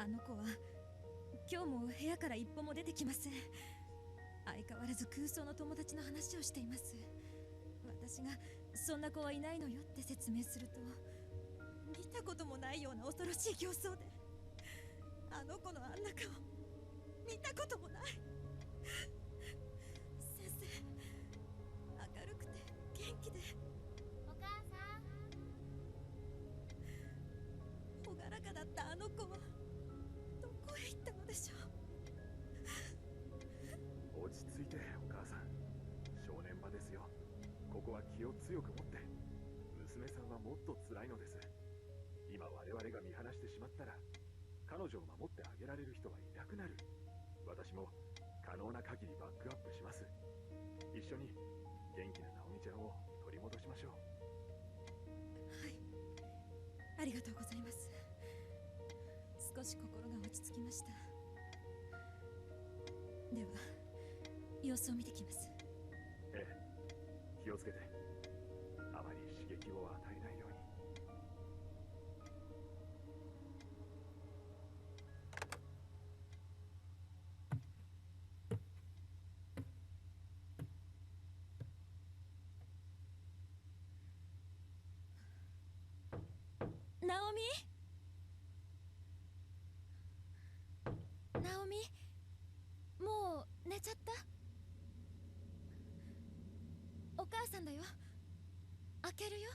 あの子は今日も部屋から一歩も出てきません。相変わらず空想の友達の話をしています。私がそんな子はいないのよって説明すると、見たこともないような恐ろしい形相で、あの子のあんな顔見たこともない。先生、明るくて元気で、お母さん、朗らかだったあの子はどこへ行ったのでしょう。落ち着いてお母さん、正念場ですよ。ここは気を強く持って。娘さんはもっと辛いのです。今我々が見放してしまったら、彼女を守ってあげられる人はいなくなる。私も可能な限りバックアップします。一緒に元気なナオミちゃんを取り戻しましょう。はい、ありがとうございます。少し心が落ち着きました。では様子を見てきます。ええ、気をつけて。あまり刺激を与えないように。ナオミ、ナオミ、もう寝ちゃった？お母さんだよ。開けるよ。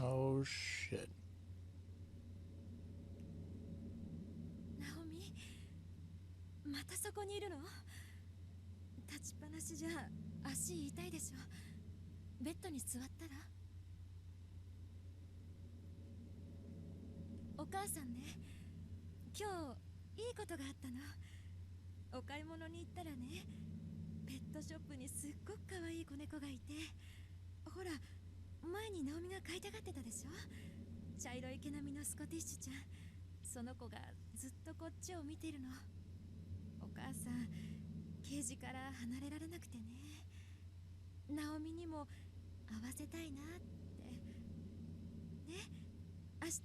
Oh shit. ナオミ、またそこにいるの？立ちっぱなしじゃ足痛いでしょ。ベッドに座ったら？お母さんね、今日いいことがあったの。お買い物に行ったらね、ペットショップにすっごく可愛い子猫がいて、ほら前にナオミが飼いたがってたでしょ。茶色い毛並みのスコティッシュちゃん。その子がずっとこっちを見てるの。お母さん、ケージから離れられなくてね、ナオミにも会わせたいなって。ね、明日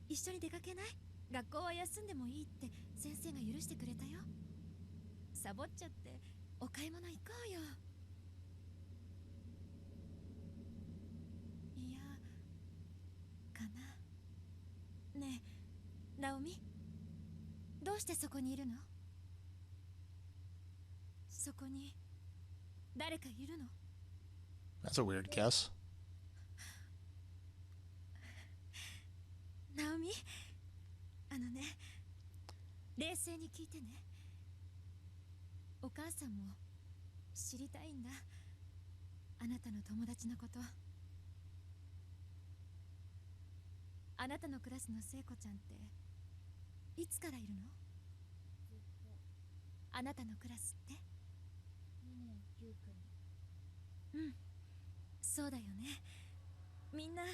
一緒に出かけない？学校は休んでもいいって先生が許してくれたよ。サボっちゃってお買い物行こうよ。いやかな。ねえ、ナオミ、どうしてそこにいるの？そこに誰かいるの？ That's a weird guess. ナオミ、あのね、冷静に聞いてね。お母さんも知りたいんだ、あなたの友達のこと。あなたのクラスの聖子ちゃんっていつからいるの？ずっとあなたのクラスって？ 2年9組。うん、そうだよね。みんな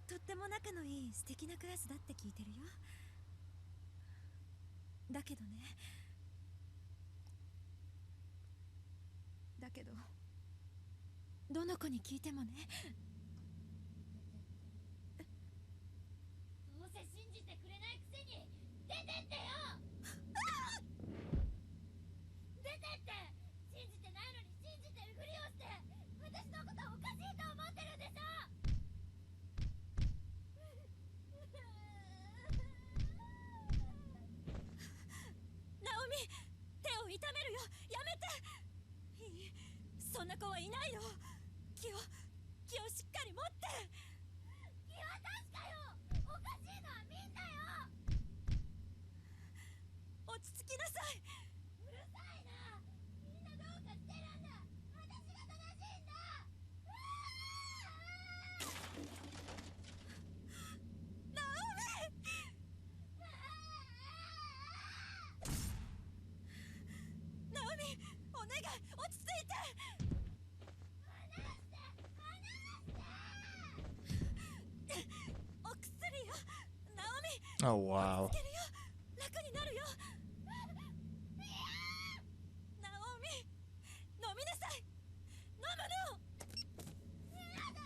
とっても仲のいい素敵なクラスだって聞いてるよ。だけどね、だけどどの子に聞いてもね、どうせ信じてくれないくせに出てってよ出てって。信じてないのに信じてるふりをして、私のことおかしいと思ってるんでしょ。ナオミ、手を痛めるよ、やめて。いい、そんな子はいないの。気をしっかり持って。気は確かよ。おかしいのはみんなよ。落ち着きなさい。うるさいな。みんなどうかしてるんだ。私が正しいんだ。ナオミ、ナオミ、お願い、落ち着いて。お薬よ、ナオミ。 Oh wow. つけるよ、楽になるよ。ナオミ、飲みなさい。飲むの。やだやだ。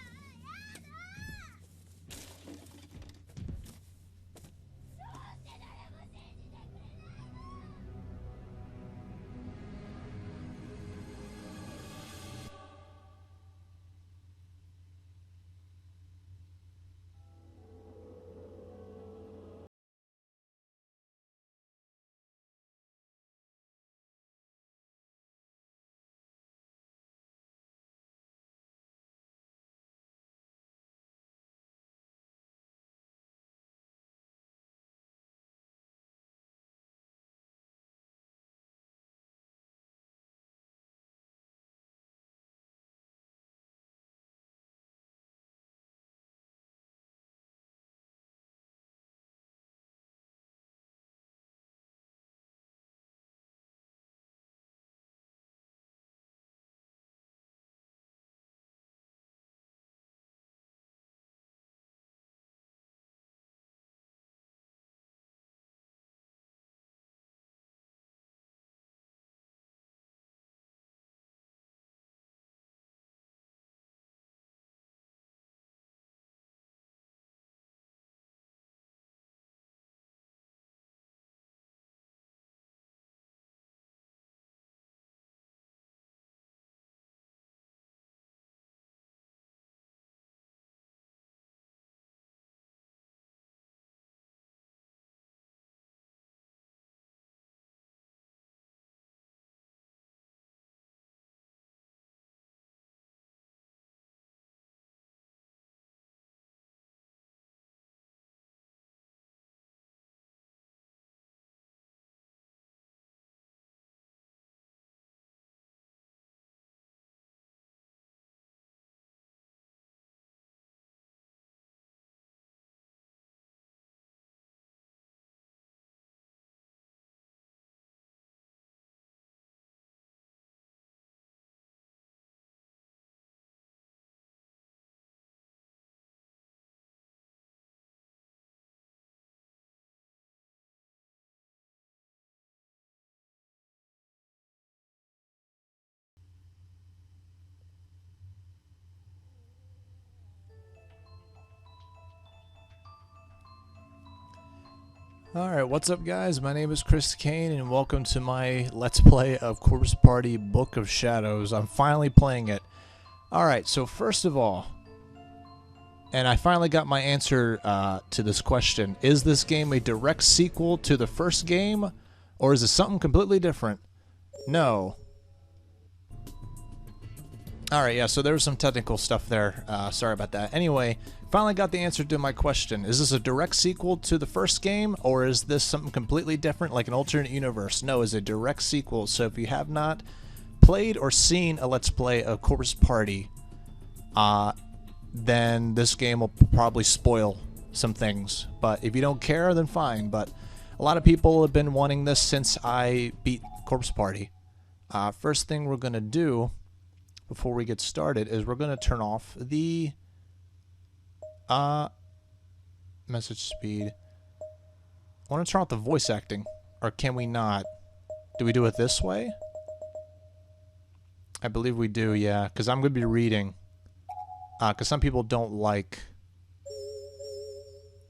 Alright, what's up guys? My name is Chris Kane and welcome to my Let's Play of Corpse Party Book of Shadows. I'm finally playing it. Alright, so first of all, and I finally got my answer to this question. Is this game a direct sequel to the first game, or is it something completely different? No. Alright, yeah, so there was some technical stuff there. Sorry about that. Anyway, finally got the answer to my question. Is this a direct sequel to the first game, or is this something completely different, like an alternate universe? No, it's a direct sequel. So if you have not played or seen a Let's Play of Corpse Party, then this game will probably spoil some things. But if you don't care, then fine. But a lot of people have been wanting this since I beat Corpse Party. First thing we're going to do before we get started is we're going to turn off the message speed. I want to turn off the voice acting, or can we not? Do we do it this way? I believe we do, yeah, because I'm going to be reading. Because some people don't like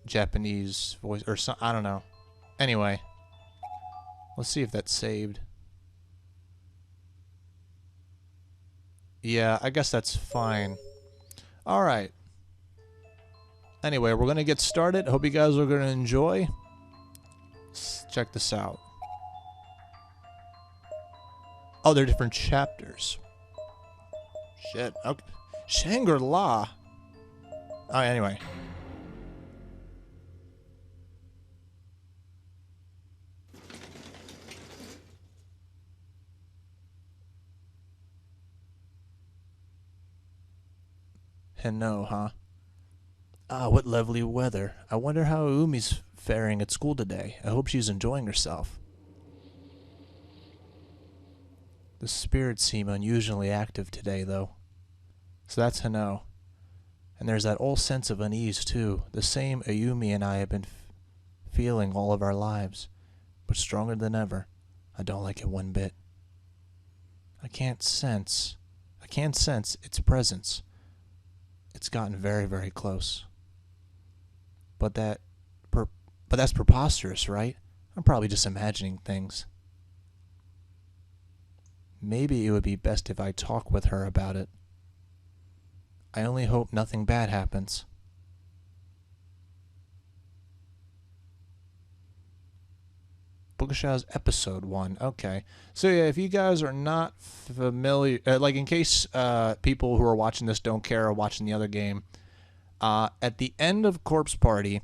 Japanese voice, or some, I don't know. Anyway, let's see if that's saved. Yeah, I guess that's fine. Alright. Anyway, we're going to get started. Hope you guys are going to enjoy. Let's check this out. Oh, they're different chapters. Shit. Okay. Shangri-La. Oh, anyway. No, huh? Ah, what lovely weather. I wonder how Umi's faring at school today. I hope she's enjoying herself. The spirits seem unusually active today, though. So that's Hano. And there's that old sense of unease, too. The same Ayumi and I have been feeling all of our lives. But stronger than ever. I don't like it one bit. I can't sense its presence. It's gotten very, very close. But that's preposterous, right? I'm probably just imagining things. Maybe it would be best if I talk with her about it. I only hope nothing bad happens. Book of Shadows Episode 1. Okay. So yeah, if you guys are not familiar, like in case people who are watching this don't care or watching the other game, at the end of Corpse Party,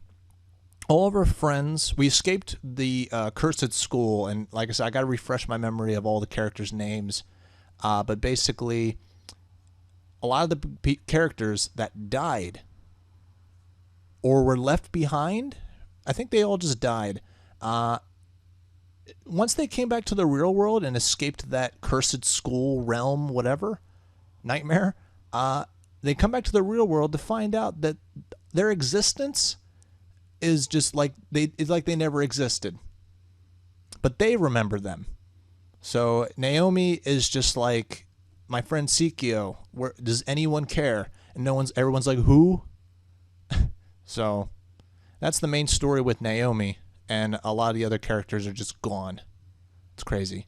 all of our friends, we escaped the cursed school, and like I said, I got to refresh my memory of all the characters' names, but basically, a lot of the characters that died or were left behind, I think they all just died. Once they came back to the real world and escaped that cursed school realm, whatever, nightmare, they come back to the real world to find out that their existence is just like it's like they never existed. But they remember them. So Naomi is just like my friend Sikio. Where does anyone care? And everyone's like, who? So that's the main story with Naomi. And a lot of the other characters are just gone. It's crazy.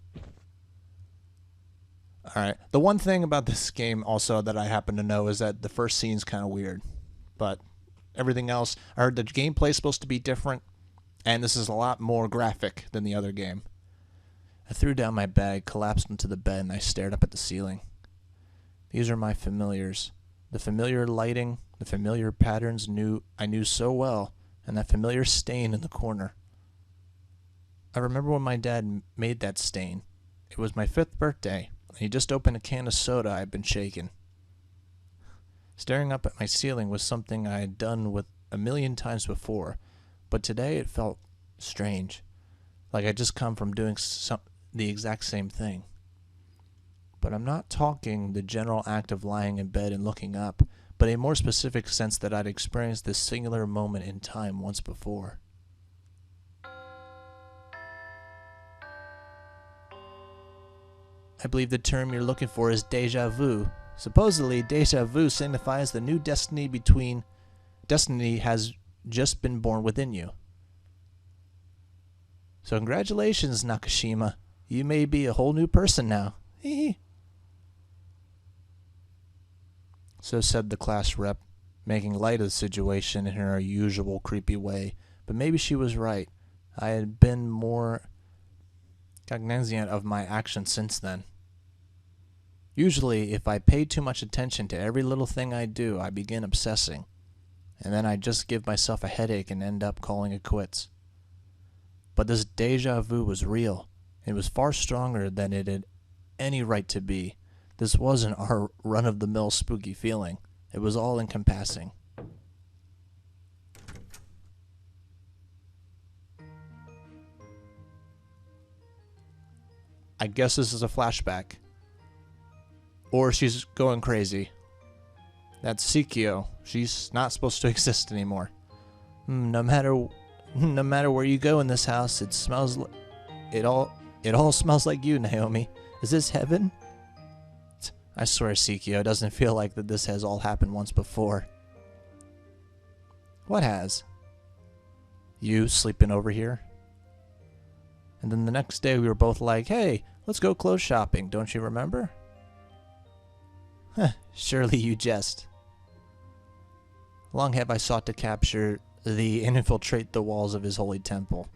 Alright. The one thing about this game also that I happen to know is that the first scene's kind of weird. But everything else, I heard the gameplay's supposed to be different. And this is a lot more graphic than the other game. I threw down my bag, collapsed into the bed, and I stared up at the ceiling. These are my familiars. The familiar lighting, the familiar patterns I knew so well, and that familiar stain in the corner. I remember when my dad made that stain. It was my 5th birthday, and he just opened a can of soda I had been shaking. Staring up at my ceiling was something I had done with a million times before, but today it felt strange, like I'd just come from doing the exact same thing. But I'm not talking the general act of lying in bed and looking up, but a more specific sense that I'd experienced this singular moment in time once before. I believe the term you're looking for is deja vu. Supposedly, deja vu signifies the new destiny has just been born within you. So congratulations, Nakashima. You may be a whole new person now. Hee. So said the class rep, making light of the situation in her usual creepy way. But maybe she was right. I had been more cognizant of my actions since then. Usually, if I paid too much attention to every little thing I do, I begin obsessing. And then I just give myself a headache and end up calling it quits. But this deja vu was real. It was far stronger than it had any right to be. This wasn't our run-of-the-mill spooky feeling. It was all-encompassing. I guess this is a flashback. Or she's going crazy. That's Sikio. She's not supposed to exist anymore. No matter where you go in this house, it smells like it all smells like you, Naomi. Is this heaven? I swear, Sikio, it doesn't feel like that this has all happened once before. What has? You sleeping over here? And then the next day we were both like, hey, let's go clothes shopping, don't you remember? Huh, surely you jest. Long have I sought to capture thee and infiltrate the walls of his holy temple.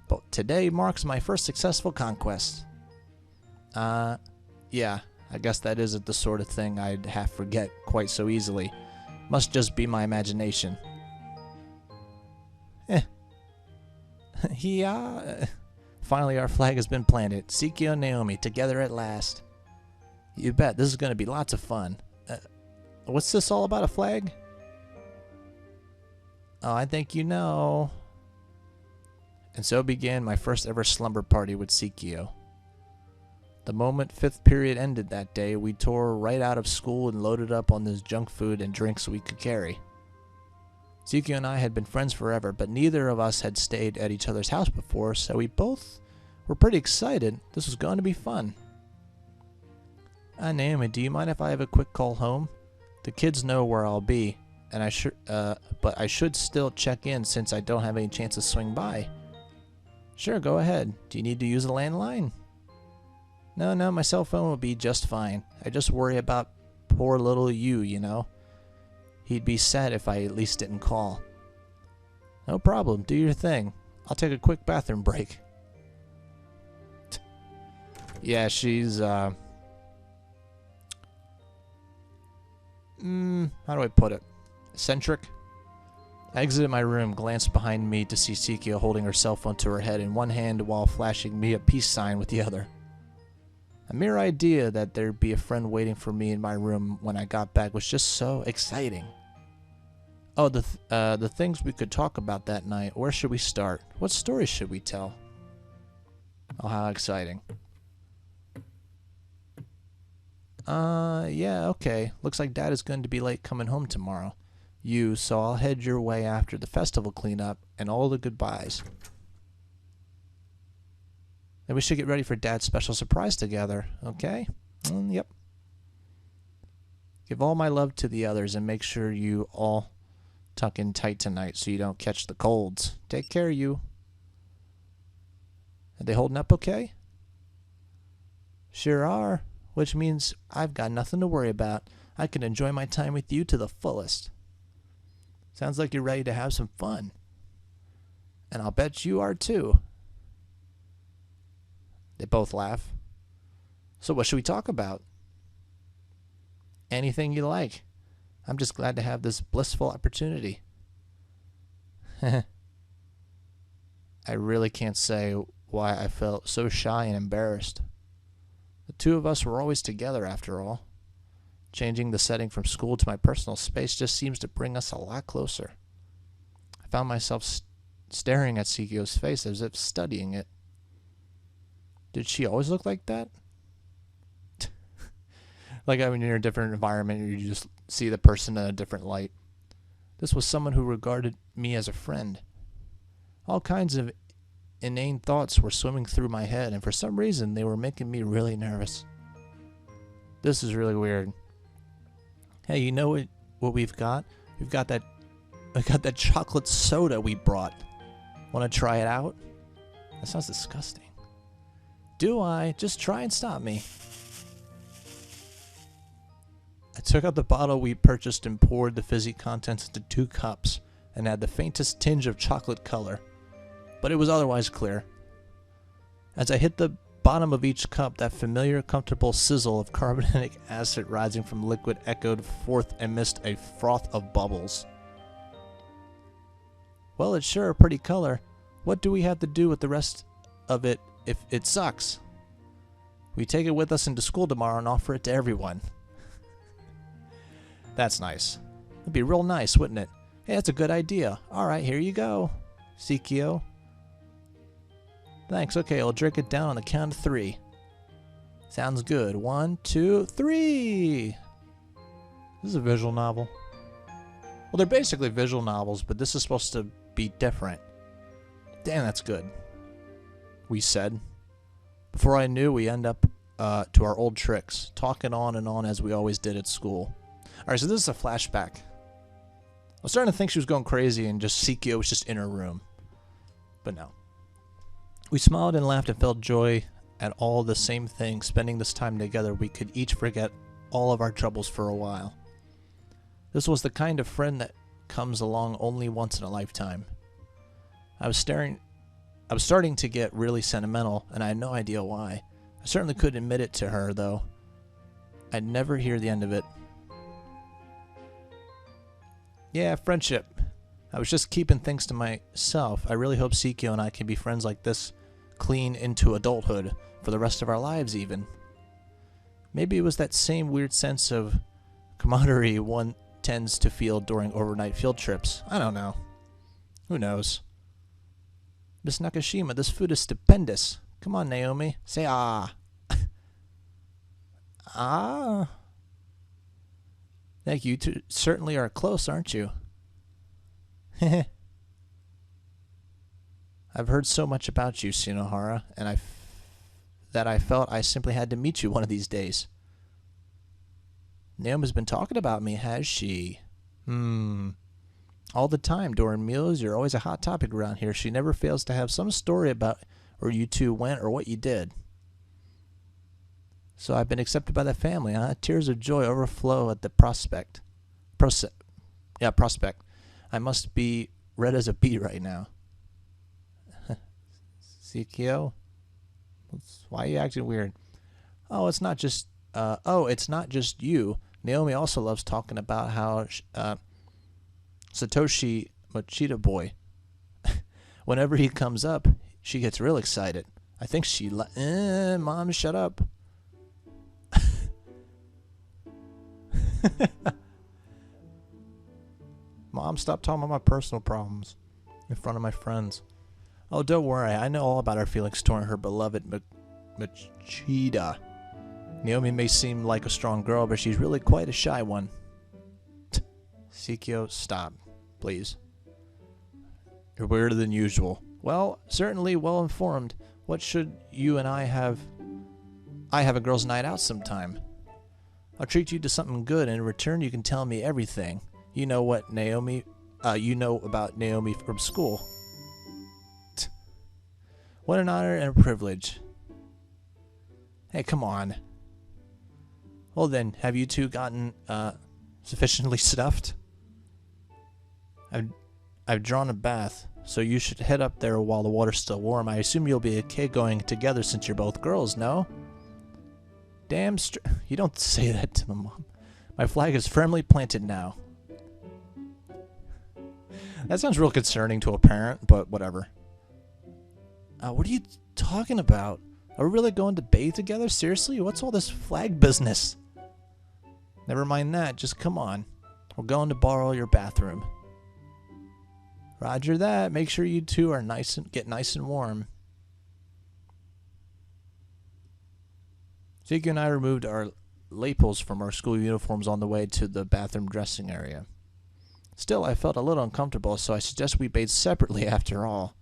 But today marks my first successful conquest. Yeah, I guess that isn't the sort of thing I'd half forget quite so easily. Must just be my imagination. Yeah. Finally our flag has been planted. Sikio and Naomi, together at last. You bet, this is going to be lots of fun. What's this all about, a flag? Oh, I think you know. And so began my first ever slumber party with Sikio. The moment 5th period ended that day, we tore right out of school and loaded up on this junk food and drinks we could carry. Sikio and I had been friends forever, but neither of us had stayed at each other's house before, so we both were pretty excited. This was going to be fun. Naomi, do you mind if I have a quick call home? The kids know where I'll be, and but I should still check in since I don't have any chance to swing by. Sure, go ahead. Do you need to use a landline? No, my cell phone will be just fine. I just worry about poor little you know. He'd be sad if I at least didn't call. No problem, do your thing. I'll take a quick bathroom break. Yeah, she's, how do I put it? Eccentric? I exited my room, glanced behind me to see Sikio holding her cell phone to her head in one hand while flashing me a peace sign with the other. A mere idea that there'd be a friend waiting for me in my room when I got back was just so exciting. Oh, the things we could talk about that night. Where should we start? What stories should we tell? Oh, how exciting. Yeah, okay. Looks like Dad is going to be late coming home tomorrow. So I'll head your way after the festival cleanup and all the goodbyes. And we should get ready for Dad's special surprise together, okay? Yep. Give all my love to the others and make sure you all tuck in tight tonight so you don't catch the colds. Take care, you. Are they holding up okay? Sure are, which means I've got nothing to worry about. I can enjoy my time with you to the fullest. Sounds like you're ready to have some fun. And I'll bet you are too. They both laugh. So what should we talk about? Anything you like. I'm just glad to have this blissful opportunity. I really can't say why I felt so shy and embarrassed. The two of us were always together after all. Changing the setting from school to my personal space just seems to bring us a lot closer. I found myself staring at Sikio's face as if studying it. Did she always look like that? Like when you're in a different environment, you just see the person in a different light. This was someone who regarded me as a friend. All kinds of inane thoughts were swimming through my head, and for some reason, they were making me really nervous. This is really weird. Hey, you know what we've got? We got that chocolate soda we brought. Want to try it out? That sounds disgusting. Do I? Just try and stop me. I took out the bottle we purchased and poured the fizzy contents into 2 cups and had the faintest tinge of chocolate color, but it was otherwise clear. As I hit the bottom of each cup, that familiar, comfortable sizzle of carbonic acid rising from liquid echoed forth amidst a froth of bubbles. Well, it's sure a pretty color. What do we have to do with the rest of it if it sucks? We take it with us into school tomorrow and offer it to everyone. That's nice. It'd be real nice, wouldn't it? Hey, that's a good idea. Alright, here you go. Sachiko. Thanks. Okay, I'll drink it down on the count of 3. Sounds good. 1, 2, 3! This is a visual novel. Well, they're basically visual novels, but this is supposed to be different. Damn, that's good. We said. Before I knew, we end up to our old tricks, talking on and on as we always did at school. Alright, so this is a flashback. I was starting to think she was going crazy and just Sachiko was just in her room. But no. We smiled and laughed and felt joy at all the same thing. Spending this time together, we could each forget all of our troubles for a while. This was the kind of friend that comes along only once in a lifetime. I was starting to get really sentimental, and I had no idea why. I certainly couldn't admit it to her, though. I'd never hear the end of it. Yeah, friendship. I was just keeping things to myself. I really hope Sachiko and I can be friends like this, clean into adulthood, for the rest of our lives even. Maybe it was that same weird sense of camaraderie one tends to feel during overnight field trips. I don't know. Who knows? Miss Nakashima, this food is stupendous. Come on, Naomi. Say ah. Ah. Thank you. You two certainly are close, aren't you? I've heard so much about you, Shinohara, and I felt I simply had to meet you one of these days. Naomi's been talking about me, has she? All the time during meals, you're always a hot topic around here. She never fails to have some story about where you two went or what you did. So I've been accepted by the family, huh? Tears of joy overflow at the prospect. Prospect. I must be red as a beet right now. Sachiko? Why are you acting weird? It's not just you. Naomi also loves talking about how Satoshi Mochida boy. Whenever he comes up, she gets real excited. I think she Mom, shut up. Mom, stop talking about my personal problems in front of my friends. Oh, don't worry. I know all about our feelings toward her beloved Mochida. Naomi may seem like a strong girl, but she's really quite a shy one. Sachiko, stop, please. You're weirder than usual. Well, certainly well informed. What should you and I have? I have a girls' night out sometime. I'll treat you to something good, and in return you can tell me everything. You know what Naomi, you know about Naomi from school. What an honor and a privilege. Hey, come on. Well then, have you two gotten sufficiently stuffed? I've drawn a bath, so you should head up there while the water's still warm. I assume you'll be okay going together since you're both girls, no? Damn you don't say that to my mom. My flag is firmly planted now. That sounds real concerning to a parent, but whatever. What are you talking about? Are we really going to bathe together? Seriously? What's all this flag business? Never mind that. Just come on. We're going to borrow your bathroom. Roger that. Make sure you two are get nice and warm. Sachiko and I removed our lapels from our school uniforms on the way to the bathroom dressing area. Still, I felt a little uncomfortable, so I suggest we bathe separately after all.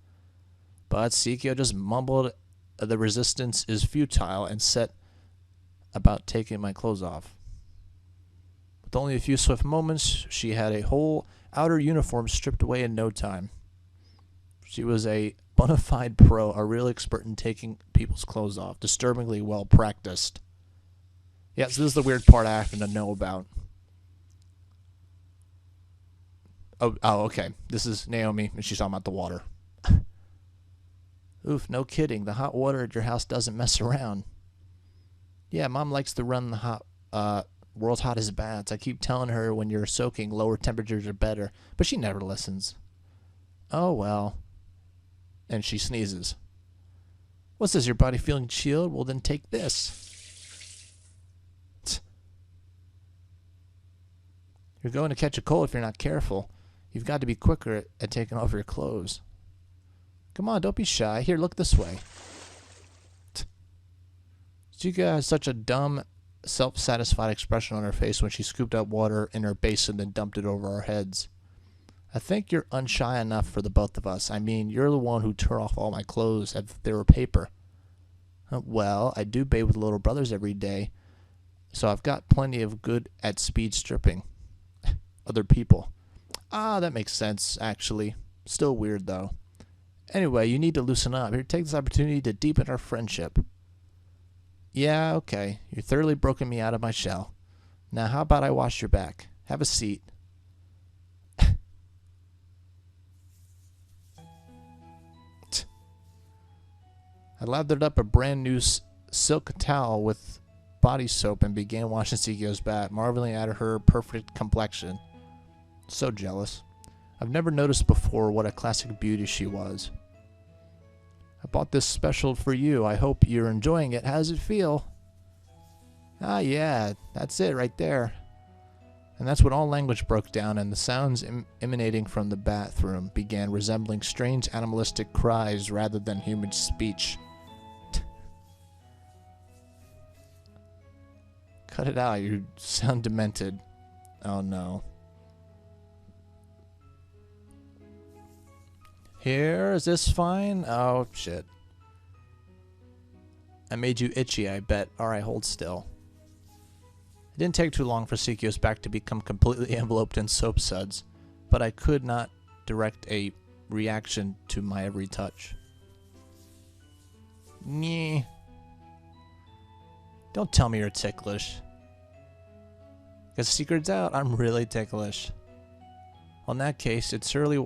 But Sachiko just mumbled the resistance is futile and set about taking my clothes off. With only a few swift moments, she had a whole outer uniform stripped away in no time. She was a bona fide pro, a real expert in taking people's clothes off. Disturbingly well practiced. Yes, this is the weird part I happen to know about. Oh, okay. This is Naomi, and she's talking about the water. Oof, no kidding. The hot water at your house doesn't mess around. Yeah, Mom likes to run the world's hottest baths. I keep telling her when you're soaking, lower temperatures are better, but she never listens. Oh, well. And she sneezes. What's this, your body feeling chilled? Well, then take this. You're going to catch a cold if you're not careful. You've got to be quicker at taking off your clothes. Come on, don't be shy. Here, look this way. Chika has such a dumb, self-satisfied expression on her face when she scooped up water in her basin and dumped it over our heads. I think you're unshy enough for the both of us. I mean, you're the one who tore off all my clothes as if they were paper. Well, I do bathe with little brothers every day, so I've got plenty of good at speed stripping other people. Ah, that makes sense, actually. Still weird, though. Anyway, you need to loosen up. Here, take this opportunity to deepen our friendship. Yeah, okay. You're thoroughly broken me out of my shell. Now, how about I wash your back? Have a seat. I lathered up a brand new silk towel with body soap and began washing Sikio's back, marveling at her perfect complexion. So jealous. I've never noticed before what a classic beauty she was. I bought this special for you. I hope you're enjoying it. How does it feel? Ah, yeah, that's it right there. And that's when all language broke down and the sounds emanating from the bathroom began resembling strange animalistic cries rather than human speech. Cut it out, you sound demented. Oh no. Here, is this fine? Oh, shit. I made you itchy, I bet. Alright, hold still. It didn't take too long for Sikio's back to become completely enveloped in soap suds, but I could not direct a reaction to my every touch. Nyeh. Don't tell me you're ticklish. Because secret's out, I'm really ticklish. Well, in that case, it's a thorough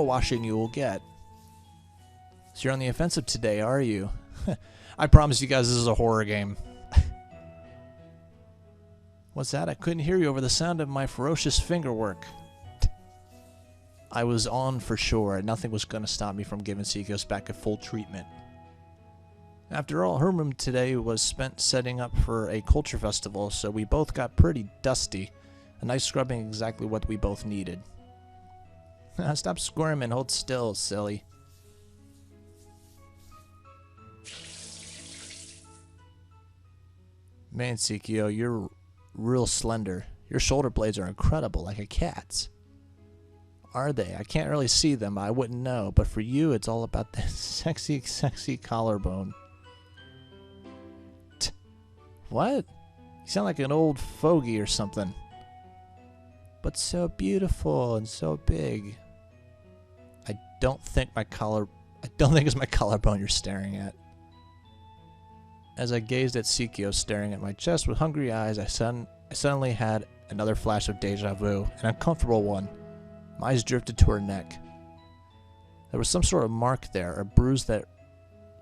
washing you will get. So you're on the offensive today, are you? I promise you guys this is a horror game. What's that? I couldn't hear you over the sound of my ferocious fingerwork. I was on for sure. Nothing was going to stop me from giving Sikio's back a full treatment. After all, her room today was spent setting up for a culture festival, so we both got pretty dusty. A nice scrubbing, exactly what we both needed. Stop squirming, hold still, silly. Man, Sikio, you're real slender. Your shoulder blades are incredible, like a cat's. Are they? I can't really see them, I wouldn't know, but for you, it's all about that sexy, sexy collarbone. What? You sound like an old fogey or something. But so beautiful and so big. I don't think it's my collarbone you're staring at. As I gazed at Sikio staring at my chest with hungry eyes, I suddenly had another flash of deja vu, an uncomfortable one. My eyes drifted to her neck. There was some sort of mark there, a bruise that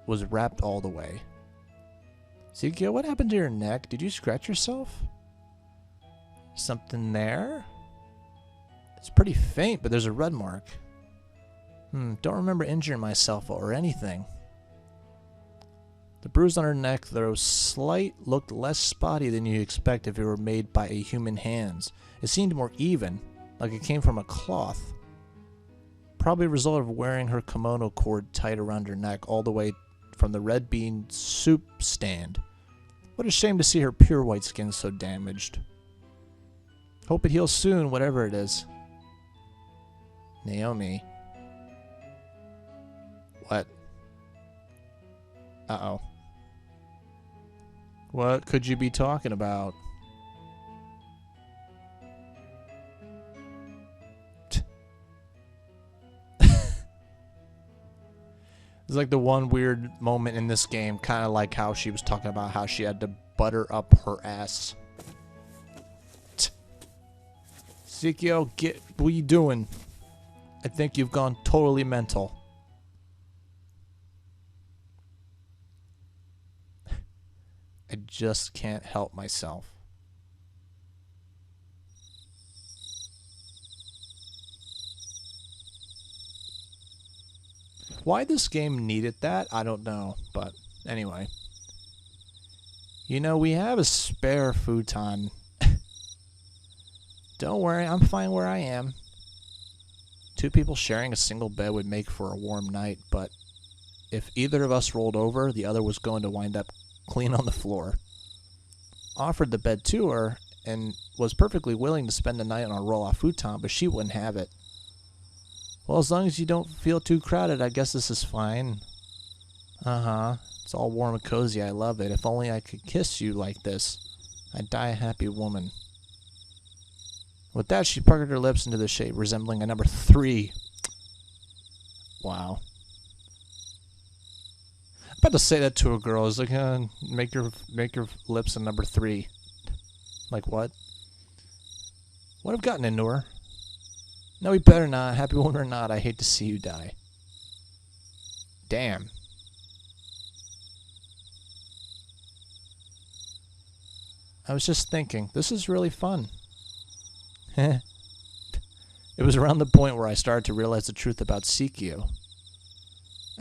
was wrapped all the way. Sikio, what happened to your neck? Did you scratch yourself? Something there? It's pretty faint, but there's a red mark. Don't remember injuring myself or anything. The bruise on her neck, though slight, looked less spotty than you'd expect if it were made by a human hands. It seemed more even, like it came from a cloth. Probably a result of wearing her kimono cord tight around her neck all the way from the red bean soup stand. What a shame to see her pure white skin so damaged. Hope it heals soon, whatever it is. Naomi. What? Uh-oh. What could you be talking about? It's like the one weird moment in this game, kind of like how she was talking about how she had to butter up her ass. Sachiko, what are you doing? I think you've gone totally mental. I just can't help myself. Why this game needed that, I don't know. But anyway. You know, we have a spare futon. Don't worry, I'm fine where I am. Two people sharing a single bed would make for a warm night, but if either of us rolled over, the other was going to wind up clean on the floor. Offered the bed to her and was perfectly willing to spend the night on a roll-off futon, but she wouldn't have it. Well, as long as you don't feel too crowded, I guess this is fine. Uh-huh. It's all warm and cozy. I love it. If only I could kiss you like this, I'd die a happy woman. With that, she puckered her lips into the shape resembling a number 3. Wow. I'm about to say that to a girl. It's like, make your lips a number 3. Like what? What have gotten into her? No, we better not. Happy woman or not, I hate to see you die. Damn. I was just thinking, this is really fun. It was around the point where I started to realize the truth about Sachiko.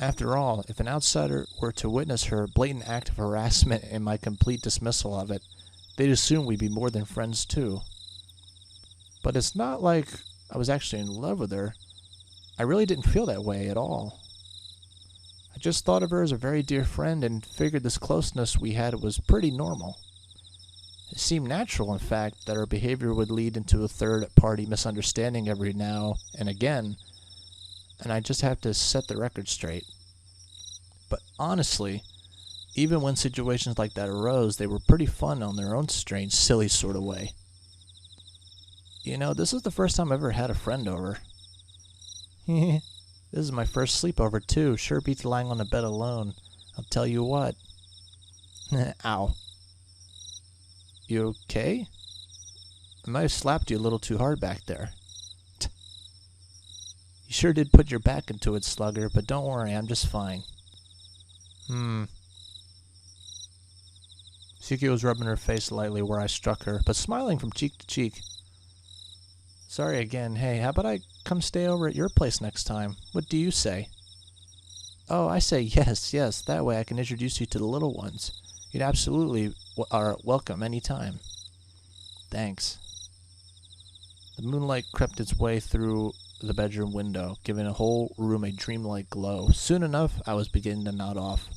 After all, if an outsider were to witness her blatant act of harassment and my complete dismissal of it, they'd assume we'd be more than friends too. But it's not like I was actually in love with her. I really didn't feel that way at all. I just thought of her as a very dear friend and figured this closeness we had was pretty normal. It seemed natural, in fact, that our behavior would lead into a third-party misunderstanding every now and again, and I just have to set the record straight. But honestly, even when situations like that arose, they were pretty fun on their own strange, silly sort of way. You know, this is the first time I've ever had a friend over. This is my first sleepover, too. Sure beats lying on the bed alone. I'll tell you what. Ow. You okay? I might have slapped you a little too hard back there. You sure did put your back into it, Slugger, but don't worry, I'm just fine. Sachiko was rubbing her face lightly where I struck her, but smiling from cheek to cheek. Sorry again. Hey, how about I come stay over at your place next time? What do you say? Oh, I say yes. That way I can introduce you to the little ones. You'd absolutely are welcome any time. Thanks. The moonlight crept its way through the bedroom window, giving the whole room a dreamlike glow. Soon enough, I was beginning to nod off.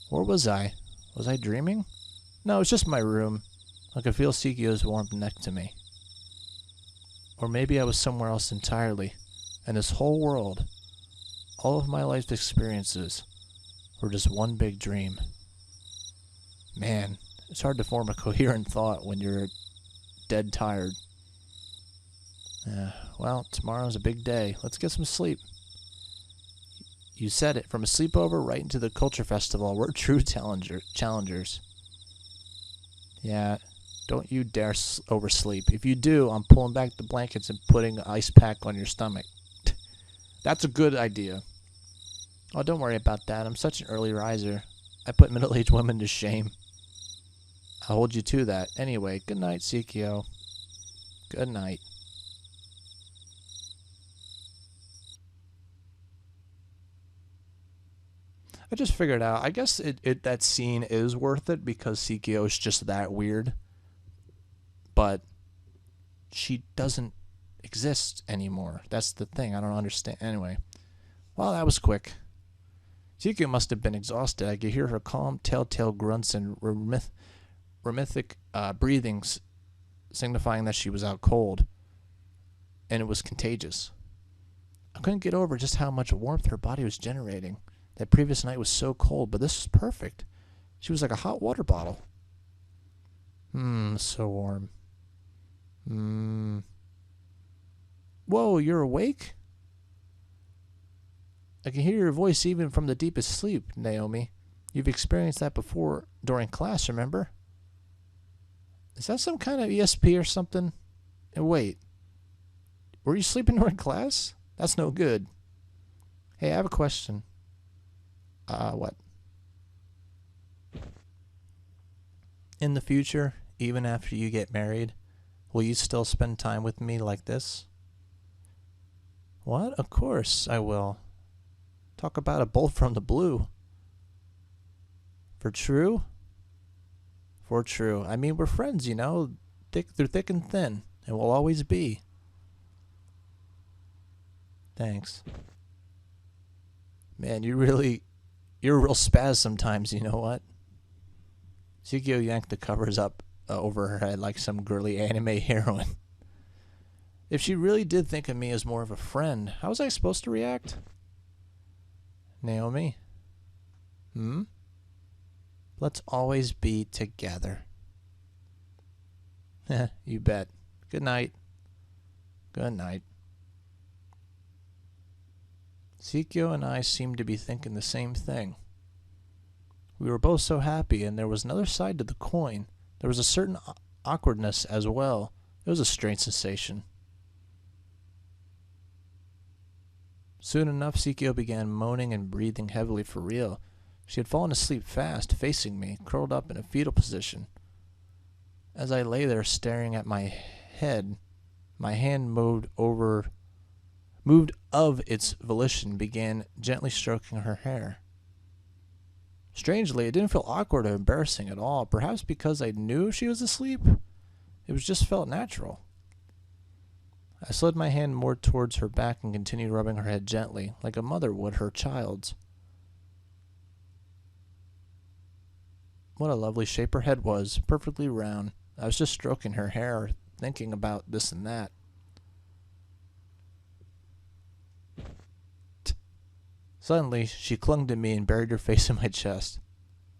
Where was I? Was I dreaming? No, it's just my room. I could feel Sachiko's warm neck to me. Or maybe I was somewhere else entirely, and this whole world, all of my life's experiences, were just one big dream. Man, it's hard to form a coherent thought when you're dead tired. Well, tomorrow's a big day. Let's get some sleep. You said it. From a sleepover right into the culture festival. We're true challengers. Yeah, don't you dare oversleep. If you do, I'm pulling back the blankets and putting an ice pack on your stomach. That's a good idea. Oh, don't worry about that. I'm such an early riser. I put middle-aged women to shame. I'll hold you to that. Anyway, good night, Sachiko. Good night. I just figured out, I guess that scene is worth it because Sachiko is just that weird. But she doesn't exist anymore. That's the thing. I don't understand. Anyway. Well, that was quick. Sachiko must have been exhausted. I could hear her calm, telltale grunts and rhythmic breathings signifying that she was out cold. And it was contagious. I couldn't get over just how much warmth her body was generating. That previous night was so cold, but this was perfect. She was like a hot water bottle. So warm. Whoa, you're awake? I can hear your voice even from the deepest sleep, Naomi. You've experienced that before during class, remember? Is that some kind of ESP or something? And wait, were you sleeping during class? That's no good. Hey, I have a question. What? In the future, even after you get married, will you still spend time with me like this? What? Of course I will. Talk about a bolt from the blue. For true? For true. I mean, we're friends, you know. Through thick and thin. And we'll always be. Thanks. Man, you're a real spaz sometimes, you know what? Sachiko yanked the covers up over her head like some girly anime heroine. If she really did think of me as more of a friend, how was I supposed to react? Naomi? Let's always be together. You bet. Good night. Good night. Sachiko and I seemed to be thinking the same thing. We were both so happy, and there was another side to the coin. There was a certain awkwardness as well. It was a strange sensation. Soon enough, Sachiko began moaning and breathing heavily for real. She had fallen asleep fast, facing me, curled up in a fetal position. As I lay there staring at my head, my hand moved of its volition, began gently stroking her hair. Strangely, it didn't feel awkward or embarrassing at all, perhaps because I knew she was asleep. It just felt natural. I slid my hand more towards her back and continued rubbing her head gently, like a mother would her child's. What a lovely shape her head was, perfectly round. I was just stroking her hair, thinking about this and that. Suddenly, she clung to me and buried her face in my chest.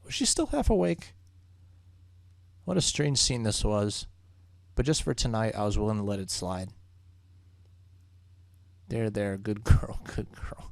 Was she still half awake? What a strange scene this was, but just for tonight, I was willing to let it slide. There, good girl, good girl.